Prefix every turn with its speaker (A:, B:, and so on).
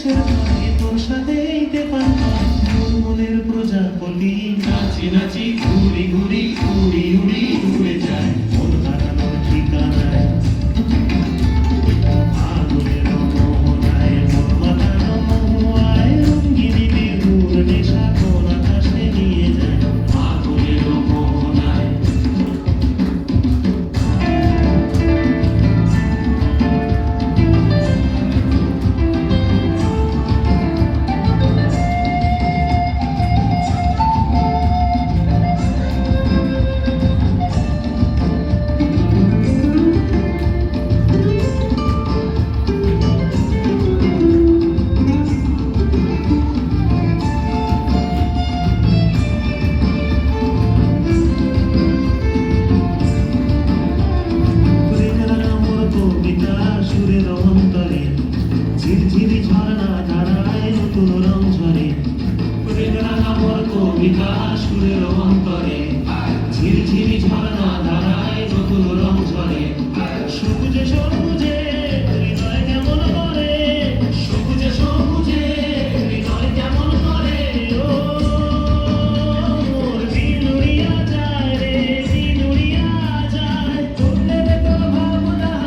A: দেশের ভাই তোর সাথেইতে পারতাম মনের প্রজাপতি নাচি নাচি ঘুরি ঘুরি উড়ি উড়ি উড়ে যায় মন হারানোর ঠিকানায় আগুনের মোহনায় মন মাতানো মহুয়ায় রঙ্গিনী বিহুর নেশা কোন আকাশে নিয়ে যায় আগুনের মোহনায় সুরের অন্তরে ঝিরঝিরি ঝর্ণা ধারায় নতুন রং ঝরে প্রেমের আমার কবিতা সুরের অন্তরে